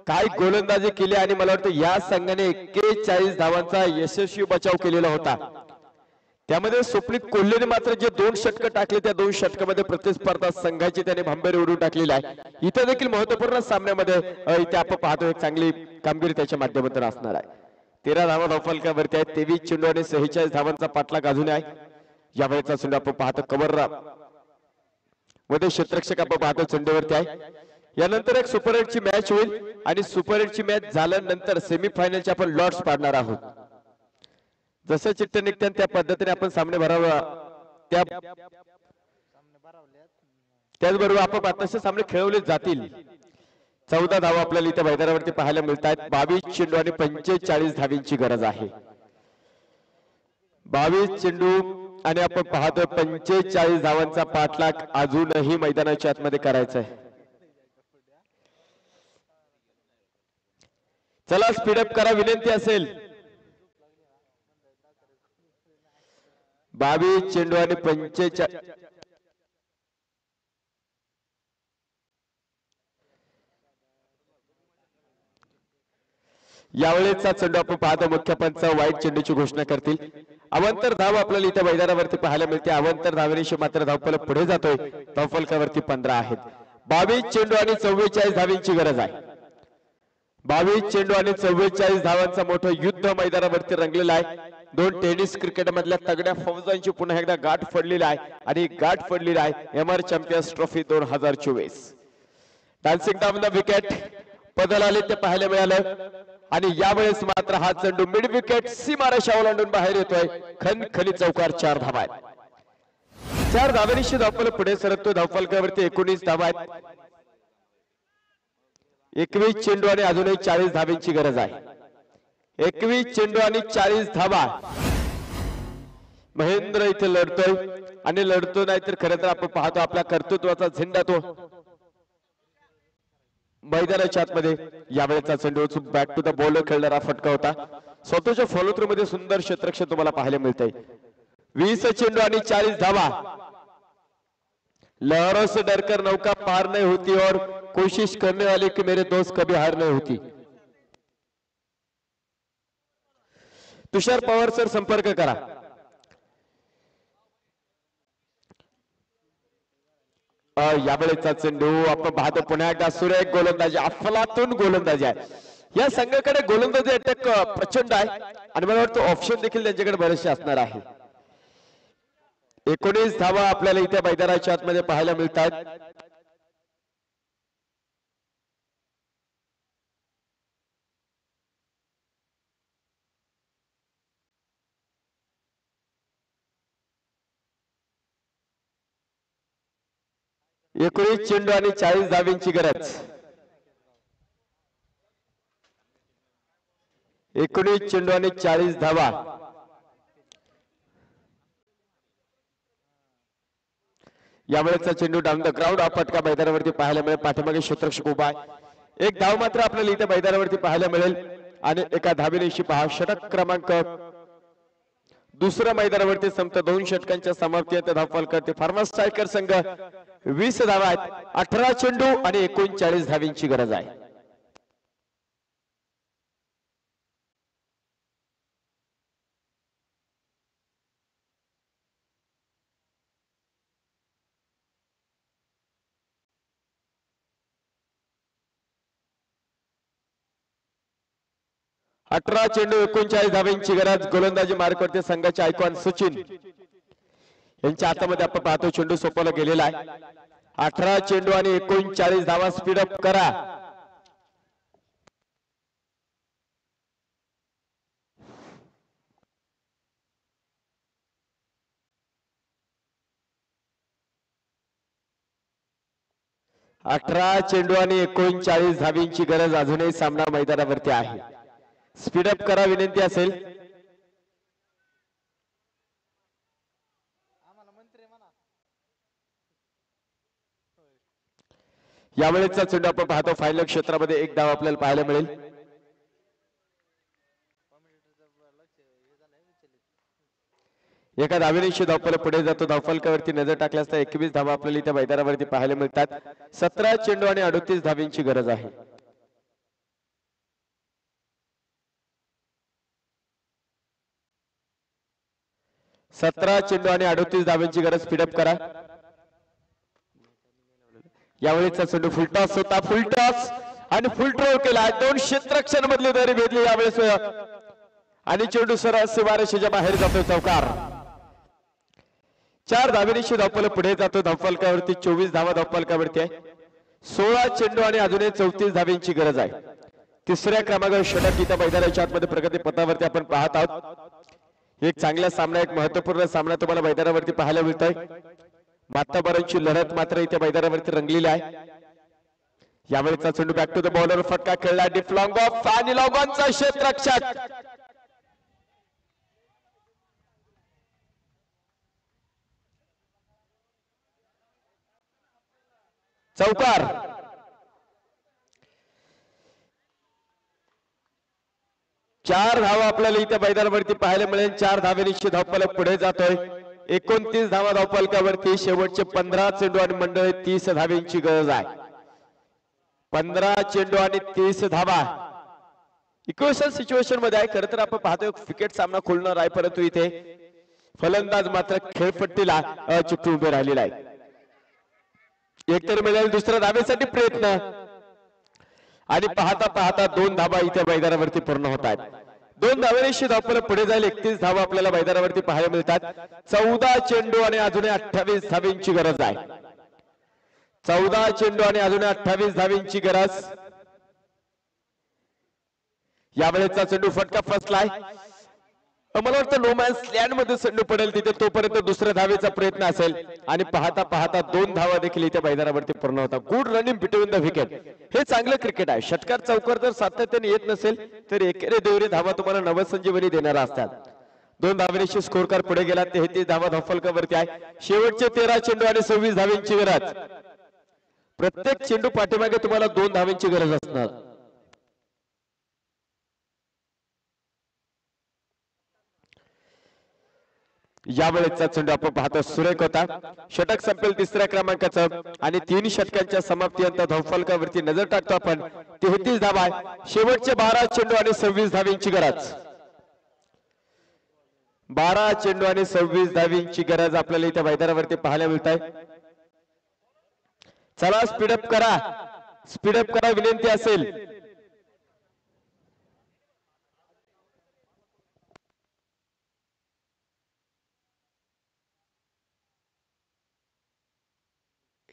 S1: काय गोलंदाजी केली आणि मला वाटतं या संघाने 41 धावांचा यशस्वी बचाव केलेला होता. त्यामध्ये स्वप्नील कोल्हेने मात्र जे 2 षटक टाकले त्या 2 षटकामध्ये प्रतिस्पर्धा संघाची त्याने भांबेरी उडून टाकलेली आहे. इथे देखील महत्वपूर्ण सामन्यामध्ये इथे आपण पाहतो एक चांगली कामगिरी त्याच्या माध्यमातून असणार आहे. 13 धावा धावफलकावरती आहेत. 23 चेंडू आणि 46 धावांचा पाठलाग अजून आहे. यावेळेचा चेंडू आपण पाहतो कव्हर मध्ये क्षेत्ररक्षक आपण पाहतो चेंडूवरती आहे. यानंतर एक सुपर 8 ची मॅच होईल आणि सुपर 8 ची मॅच झाल्यानंतर सेमीफायनलचे आपण लॉट्स पाडणार आहोत. जसं चिठ्ठ्या निघतात त्या पद्धतीने आपण सामने भरावा. त्याचबरोबर आपण तसे सामने खेळवले जातील. 14 धावा आपल्याला इथे मैदानावरती पाहायला मिळतात. 22 चेंडू आणि 45 धावींची गरज आहे. 22 चेंडू आणि आपण पाहतोय 45 धावांचा पाठलाग अजूनही मैदानाच्या आतमध्ये करायचा आहे. चला स्पीडअप करा विनंती असेल. 22 चेंडू आणि 45 यावेळेचा चेंडू आपण पाहतो मुख्य पंच वाईट चेंडूची घोषणा करतील अवंतर धाव आपल्याला इथे मैदानावरती पाहायला मिळते अवंतर धावेनिशी मात्र धावफलक पुढे जातोय धावफलकावरती 15 आहेत 22 चेंडू आणि 44 धावांची गरज आहे 22 चेंडू आणि 44 धावांचा मोठं युद्ध मैदानावरती रंगलेलं आहे दोन टेनिस क्रिकेट मधल्या तगड्या फौजांची पुन्हा एकदा गाठ पडलेली आहे आणि गाठ पडलेली आहे MR champions trophy 2024 dancing down the wicket बदल आले ते पाहायला मिळालं आणि यावेळेस मात्र हा चेंडू मिड विकेट सीमारेषा ओलांडून बाहेर येतोय खनखनी चौकार 4 धावा आहेत 4 धावांशी धावफलक पुढे सरकतो धावफलकावरती 19 धावा आहेत 21 चेंडू आणि अजूनही 40 धावांची गरज आहे 21 चेंडू आणि 40 धावा महेंद्र इथे लढतोय आणि लढतो नाही तर खरं तर आपण पाहतो आपल्या कर्तृत्वाचा झेंडा तो मैदानाच्या आतमध्ये यावेळेचा चेंडू बॅक टू द बॉलर खेळणारा फटका होता स्वतःच्या फॉलो थ्रू मध्ये सुंदर क्षेत्ररक्षण तुम्हाला पाहायला मिळतंय 20 चेंडू आणि 40 धावा लहरों से डरकर नौका पार नहीं होती और कोशिश करने वाले कि मेरे दोस्त कभी हार नहीं होती तुषार पवार सर संपर्क करा यावेळेचा चेंडू आपण पाहतो पुन्हा एकदा सुरेख गोलंदाजी अफलातून गोलंदाजी आहे या संघाकडे गोलंदाजी अटक प्रचंड आहे आणि मला वाटतं ऑप्शन देखील त्यांच्याकडे बरेचसे असणार आहे 19 धावा आपल्याला इथे मैदानाच्या आतमध्ये पाहायला मिळतात एकोणीस चेंडू आणि 40 धावांची गरज 19 चेंडू आणि 40 धावा यावेळेचा चेंडू डाऊन द ग्राउंड हा फटका मैदानावरती पाहायला मिळेल पाठीमागे क्षेत्ररक्षक उभा आहे एक धाव मात्र आपल्याला इथे मैदानावरती पाहायला मिळेल आणि एका धावेनिशी पहा षटक क्रमांक दुसऱ्या मैदानावरती संपत 2 षटकांच्या समाप्तीनंतर धावफलकावरती फार्मर स्ट्रायकर संघ 20 धावा आहेत 18 चेंडू आणि 39 धावांची गरज आहे अठरा चेंडू 39 धावांची गरज गोलंदाजी मार्कवरती संघाचे आयकॉन सचिन यांच्या हातामध्ये आपण पाहतो चेंडू सोपवला गेलेला आहे 18 चेंडू आणि 39 धावा स्पीड अप करा अठरा चेंडू आणि 39 धावांची गरज अजूनही सामना मैदानावरती आहे स्पीडअप करा विनंती असेल यावेळेचा चेंडू आपण पाहतो फायनल क्षेत्रामध्ये एक धाव आपल्याला पाहायला मिळेल एका धावेनिशी धावफलक पुढे जातो धावफलकावरती नजर टाकल्यास 21 धावा आपल्याला इथे मैदानावरती पाहायला मिळतात 17 चेंडू आणि 38 धावांची गरज आहे 17 चेंडू आणि 38 धावांची गरज स्पीडअप करा यावेळेचा चेंडू फुलटॉस होता फुलटॉस आणि फुलट्रो केला 2 क्षेत्ररक्षण मधली दरी भेटली यावेळेस आणि चेंडू सरळ सीमारेषेच्या बाहेर जातो चौकार 4 धावेनिशी धावफलक पुढे जातो धावफलकावरती 24 धावा धावफलकावरती आहे 16 चेंडू आणि अजूनही 34 धावांची गरज आहे तिसऱ्या क्रमांकावर षटक इथं मैदानाच्या आतमध्ये प्रगती पथावरती आपण पाहत आहोत एक चांगला सामना एक महत्त्वपूर्ण सामना तुम्हाला मैदानावरती पाहायला मिळतोय माताबरांची लढत मात्र इथे मैदानावरती रंगलेली आहे यावेळेचा चेंडू बॅक टू द बॉलर फटका खेळला डीप लॉंग ऑफ आणि लॉंग ऑनचा क्षेत्ररक्षक चौकार 4 धावा आपल्याला इथे मैदानावरती पाहायला मिळेल 4 धावेनिशी धावफलक पुढे जातोय 29 धावा धावफलकावरती शेवटचे 15 चेंडू आणि मंडळी 30 धावेंची गरज आहे. 15 चेंडू आणि 30 धावा इक्वेशन सिच्युएशन मध्ये आहे. खरं तर आपण पाहतोय क्रिकेट सामना खोलणार आहे, परंतु इथे फलंदाज मात्र खेळपट्टीला अचूक उभे राहिलेला आहे. एकतरी मिळेल दुसऱ्या धावेसाठी प्रयत्न आणि पाहता पाहता 2 धावा इथे मैदानावरती पूर्ण होत आहेत. 2 धावेनिशी धावफलक पुढे जाईल. 31 धावा आपल्याला मैदानावरती पाहायला मिळतात. 14 चेंडू आणि अजून 28 धावेंची गरज आहे. 14 चेंडू आणि अजून 28 धावेंची गरज. यावेळेचा चेंडू फटका फसलाय. मला वाटतं नो मॅन्स लँड मध्ये चेंडू पडेल तिथे तोपर्यंत दुसऱ्या धावेचा प्रयत्न असेल आणि पाहता पाहता 2 धावा देखील इथे मैदानावरती पूर्ण होता. Good running between the wicket. हे चांगलं क्रिकेट आहे. षटकार चौकार जर सातत्याने येत नसेल तर एकेरी दुहेरी धावा तुम्हाला नवसंजीवनी देणारा असतात. 2 धावेनिशी स्कोर कार्ड पुढे गेला. 33 धावा धावफलकावरती आहे. शेवटचे 13 चेंडू आणि 26 धावेंची गरज. प्रत्येक चेंडू पाठीमागे तुम्हाला 2 धावेंची गरज असणार. यावेळेचा चेंडू आपण पाहतो सुरेख होता. षटक संपेल 3ऱ्या क्रमांकाचं आणि 3 षटकांच्या समाप्तीनंतर धावफलकावरती नजर टाकतो आपण. 33 धावा शेवटचे 12 चेंडू आणि 26 धावेंची गरज. 12 चेंडू आणि 26 धावेंची गरज आपल्याला इथे मैदानावरती पाहायला मिळत आहे. चला स्पीडअप करा, स्पीडअप करा विनंती असेल.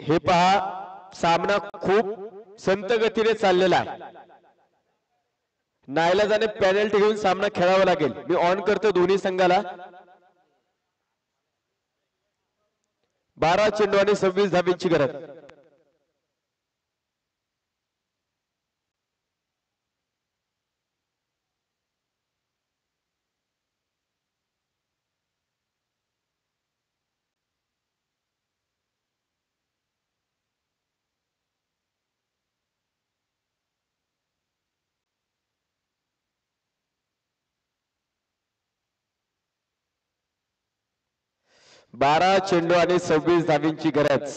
S1: हे पहा सामना खूप संत गतीने चाललेला आहे. नाईलाजाने पेनल्टी घेऊन सामना खेळावा लागेल. मी ऑन करतो दोन्ही संघाला. 12 चेंडू आणि 26 धावेंची गरज. बारा चेंडू आणि 26 धावेंची गरज.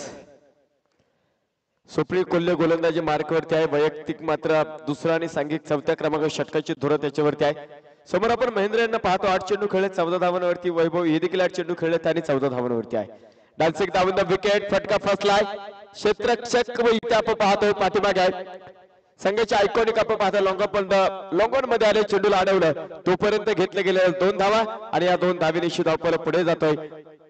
S1: सुप्री कोल्हे गोलंदाजी मार्कवरती आहे. वैयक्तिक मात्र दुसरा आणि सांघिक 4थ्या क्रमांक षटकाची धुरा त्याच्यावरती आहे. समोर आपण महेंद्र यांना पाहतो. 8 चेंडू खेळले 14 धावांवरती. वैभव हे देखील 8 चेंडू खेळले आणि 14 धावांवरती आहे. डान्सिंग धावून द विकेट. फटका फसलाय. क्षेत्ररक्षक इथे आपण पाहतोय पाठीमागे आहे. संघाचे आयकॉनिक आपण पाहतो लॉंगॉन मध्ये आले. चेंडूला अडवलं तोपर्यंत घेतले गेले 2 धावा आणि या 2 धावेनिशी धावफलक पुढे जातोय.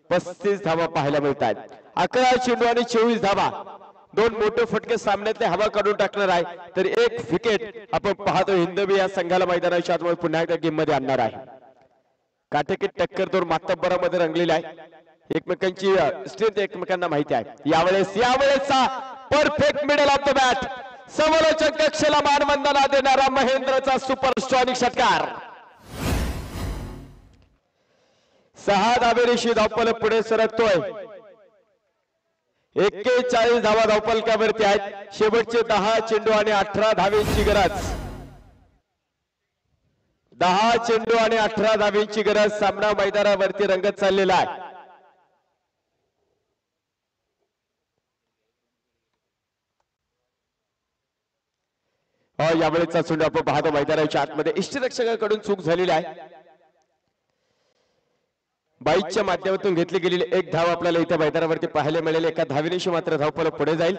S1: 35 धावा पाहायला मिळतात. 11 चेंडू आणि 24 धावा. 2 मोठे फटके सामन्यातले हवा काढून टाकणार आहे. तर 1 विकेट आपण पाहतो हिंदवी या संघाला मैदानाच्या आतमध्ये पुन्हा एकदा गेम मध्ये आणणार आहे. काटेकी टक्कर 2 मातब्बरामध्ये रंगलेली आहे. एकमेकांची स्ट्रेंथ एकमेकांना माहिती आहे. यावेळेचा perfect middle of the bat. समालोचक कक्षेला मानवंदना देणारा महेंद्रचा सुपरसॉनिक षटकार. 6 धावेनिशी धावफलक पुढे सरकतोय. 41 धावा धावफलकावरती आहेत. शेवटचे 10 चेंडू आणि 18 धावेंची गरज. 10 चेंडू आणि 18 धावेंची गरज. सामना मैदानावरती रंगत चाललेला आहे. यावेळेचा चेंडू आपण पाहतो मैदानाच्या आतमध्ये इष्टरक्षकाकडून चूक झालेली आहे. बाईकच्या माध्यमातून घेतली गेलेली 1 धाव आपल्याला इथे मैदानावरती पाहायला मिळेल. एका धावेनिशी मात्र धावफलक पुढे जाईल.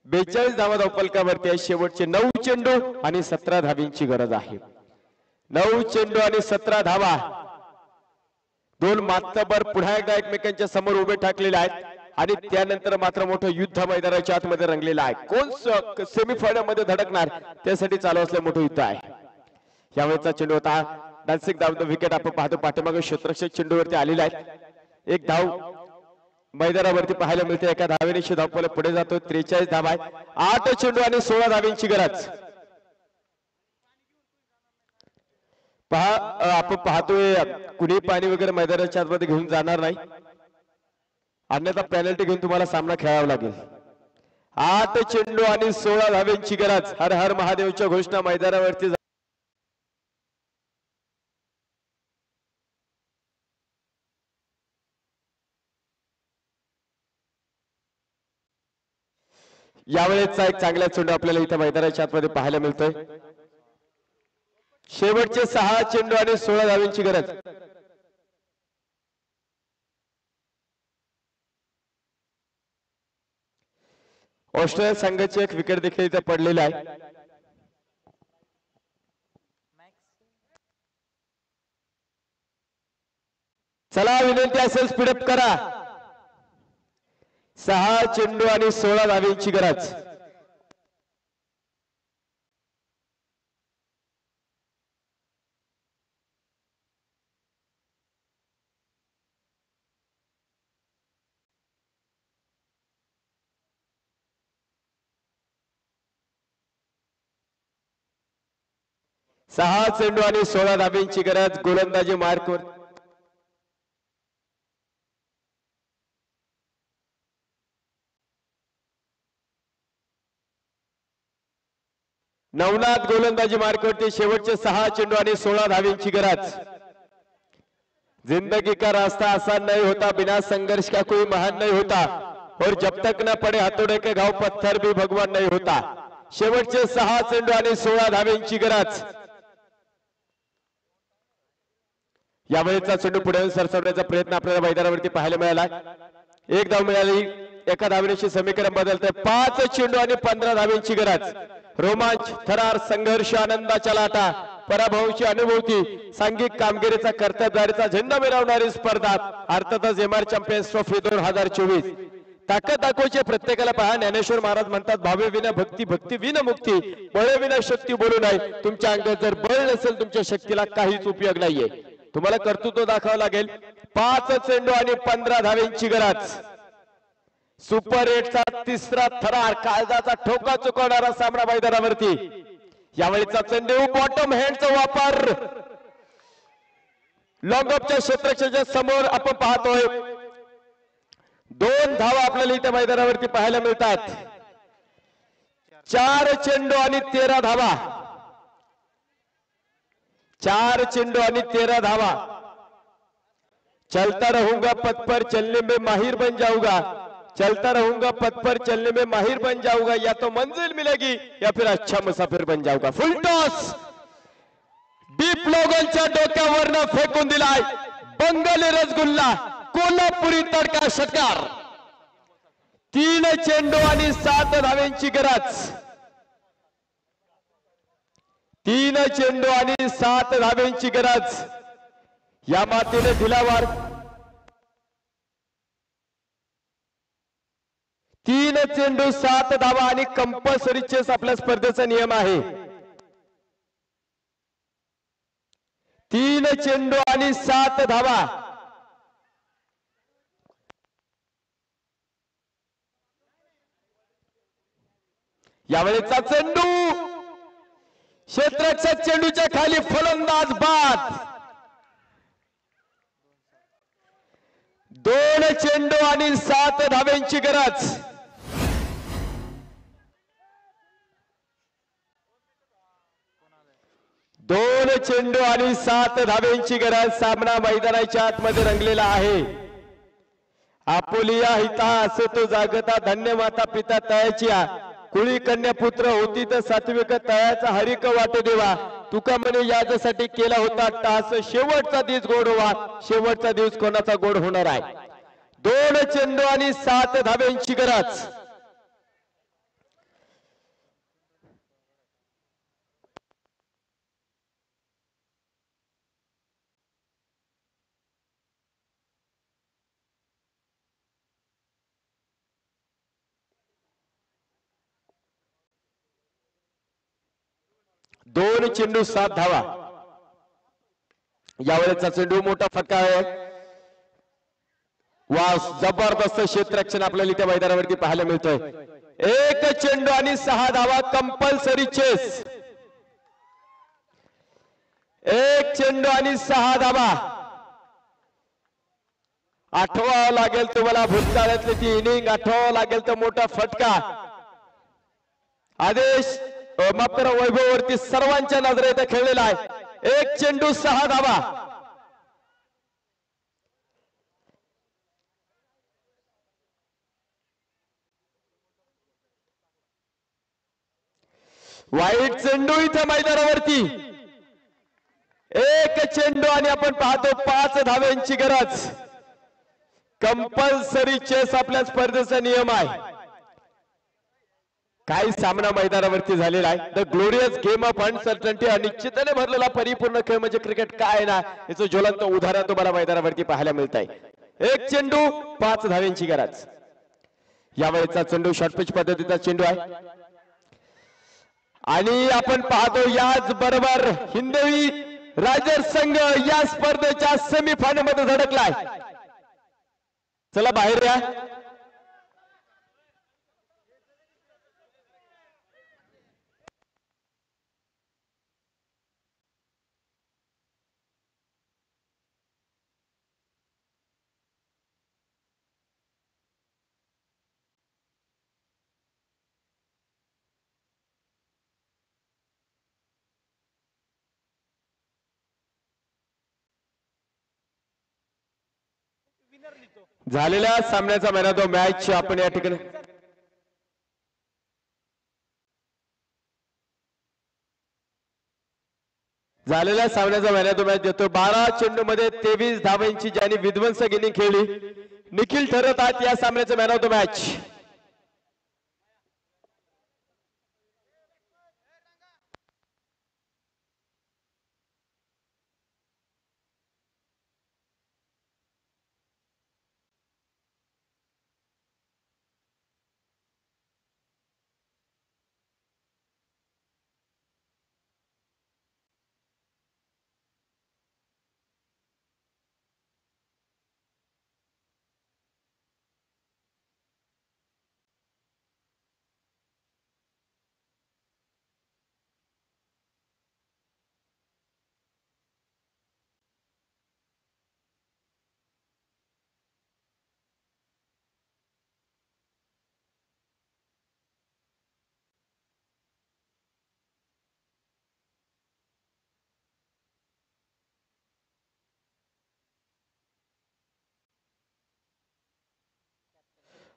S1: 42 धावा धावफलकावरती आहे. शेवटचे 9 चेंडू आणि 17 धावेंची गरज आहे. 9 चेंडू आणि 17 धावा. 2 मातबर पुन्हा एकदा एकमेकांच्या समोर उभे ठाकलेले आहेत आणि त्यानंतर मात्र मोठं युद्ध मैदानाच्या आतमध्ये रंगलेलं आहे. कोण सेमीफायनल मध्ये धडकणार त्यासाठी चालू असलेलं मोठं युद्ध आहे. यावेळेचा चेंडू होता. डान्सिंग धाव द विकेट आपण पाहतो पाठीमागे क्षेत्ररक्षक चेंडूवरती आलेला आहे. 1 धाव मैदानावरती पाहायला मिळते. एका धावेनिशी धावफलक पुढे जातो. 43 धावा आहेत. 8 चेंडू आणि 16 धावेंची गरज. पहा आपण पाहतोय कुणी पाणी वगैरे मैदानाच्या आतमध्ये घेऊन जाणार नाही, अन्यथा पेनल्टी घेऊन तुम्हाला सामना खेळावा लागेल. 8 चेंडू आणि 16 धावेंची गरज. हर हर महादेवच्या घोषणा मैदानावरती यावेळेचा एक चांगला चेंडू आपल्याला इथे मैदानाच्या आतमध्ये पाहायला मिळतोय. शेवटचे 6 चेंडू आणि 16 धावांची गरज. ऑस्ट्रेलिया संघाची एक विकेट देखील इथे पडलेली आहे. चला विनंती असेल स्पीडअप करा. 6 चेंडू आणि 16 धावांची गरज. सहा चेंडू आणि 16 धावांची गरज. गोलंदाजी मार्कवर नवनाथ गोलंदाजी मार्कवरती. शेवटचे 6 चेंडू आणि 16 धावांची गरज. जिंदगी का रास्ता आसान नहीं होता, बिना संघर्ष का कोई महान नहीं होता, और जब तक न पड़े हाथोड़े के घाव पत्थर भी भगवान नहीं होता. शेवटचे 6 चेंडू आणि 16 धावांची गरज. यावेळेचा चेंडू पुढे सरसवण्याचा प्रयत्न आपल्याला मैदानावरती पाहायला मिळाला. एक धाव मिळाली. एका धावेची समीकरण बदलते. 5 चेंडू आणि 15 धावांची गरज. रोमांच, थरार, संघर्ष, आनंदाच्या लाटा, पराभवाची अनुभूती, सांघिक कामगिरीचा कर्तबगारीचा झेंडा मिरवणारी स्पर्धा अर्थातच एमआर चॅम्पियन्स ट्रॉफी 2024. ताकद दाखवायची प्रत्येकाला पहा. ज्ञानेश्वर महाराज म्हणतात, भावे विना भक्ती, भक्ती विना मुक्ती, बळे विना शक्ती बोलू नये. तुमच्या अंगात जर बळ नसेल तुमच्या शक्तीला काहीच उपयोग नाहीये. तुम्हाला कर्तृत्व दाखवावं लागेल. 5 चेंडू आणि 15 धावांची गरज. सुपर 8चा तिसरा थरार, काळजाचा ठोका चुकवणारा सामना मैदानावरती. यावेळीचा चेंडू बॉटम हँडचा वापर लॉंग ऑफच्या क्षेत्रक्षाच्या समोर आपण पाहतोय. 2 धावा आपल्याला इथे मैदानावरती पाहायला मिळतात. 4 चेंडू आणि 13 धावा. 4 चेंडू आणि 13 धावा. चलता रहूंगा पथ पर चलने में माहिर बन जाऊंगा, चलता रहूंगा पथ पर चलने में माहिर बन जाऊंगा, या तो मंजिल मिलेगी या फिर अच्छा मुसाफिर बन जाऊंगा. फुल टॉस डीप लोगनच्या डोक्यावरनं फेकून दिलाय. बंगाली रसगुल्ला, कोल्हापुरी तडका षटकार. 3 चेंडू आणि 7 धावांची गरज. 3 चेंडू आणि 7 धावांची गरज. या मातीने दिलावार. 3 चेंडू 7 धावा आणि कंपल्सरी चेस आपल्या स्पर्धेचा नियम आहे. 3 चेंडू आणि 7 धावा. यावेळेचा चेंडू क्षेत्राच्या चेंडूच्या खाली फलंदाज बाद. 2 चेंडू आणि 7 धावांची गरज. 2 चेंडू आणि 7 धावांची गरज. सामना मैदानाच्या आतमध्ये रंगलेला आहे. आपुलिया हिता असे तो जागता, धन्य माता पिता तयाचिया, कुळी कन्या पुत्र होती तर सात्विक तयाचा हरिक वाटे देवा, तुका म्हणे याच्यासाठी केला होता टास, शेवटचा दिवस गोड व्हा. शेवटचा दिवस कोणाचा गोड होणार आहे. 2 चेंडू आणि 7 धावांची गरज. दोन चेंडू 7 धावा. यावेळेचा चेंडू मोठा फटका आहे. वा, जबरदस्त क्षेत्ररक्षण आपल्याला इथे मैदानावरती पाहायला मिळतोय. 1 चेंडू आणि 6 धावा. Compulsory chess. 1 चेंडू आणि 6 धावा. आठवावं लागेल तुम्हाला भूतकाळातली ती इनिंग, आठवावं लागेल तर मोठा फटका. आदेश माफ करा, वैभववरती सर्वांच्या नजरेत खेळलेला आहे. 1 चेंडू 6 धावा. वाईट चेंडू इथे मैदानावरती, एक चेंडू आणि आपण पाहतो 5 धाव्यांची गरज. कंपल्सरी चेस आपल्या स्पर्धेचा नियम आहे. काही सामना मैदानावरती झालेला आहे. The glorious game of uncertainty, अनिश्चिततेने भरलेला परिपूर्ण खेळ म्हणजे क्रिकेट काय ना याचं ज्वलंत उदाहरण तुम्हाला मैदानावरती पाहायला मिळत आहे. एक चेंडू 5 धाव्यांची गरज. यावेळेचा चेंडू शॉर्ट पिच पद्धतीचा चेंडू आहे आणि आपण पाहतो याच बरोबर हिंदवी रायडर्स संघ या स्पर्धेच्या सेमीफायनल मध्ये धडकलाय. चला बाहेर या. झालेल्या सामन्याचा मॅन ऑफ द मॅच आपण या ठिकाणी झालेल्या सामन्याचा मॅन ऑफ द मॅच देतो. 12 चेंडू मध्ये 23 धावांची ज्यांनी विध्वंसक इनिंग खेळली निखिल ठरत आहेत या सामन्याचा मॅन ऑफ द मॅच.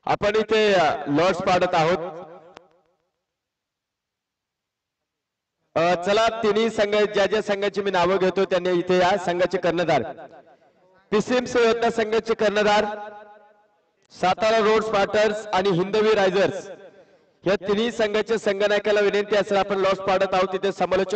S1: आपण इथे लॉर्ड्स पाडत आहोत. चला तिन्ही संघ ज्या संघाची मी नावं घेतो त्यांनी इथे या संघाचे कर्णधार पिसिम योद्धा संघाचे कर्णधार सातारा रोड स्पार्टर्स आणि हिंदवी रायडर्स या तिन्ही संघाच्या संघनायकाला विनंती असेल आपण लॉस पाडत आहोत. तिथे समालोचक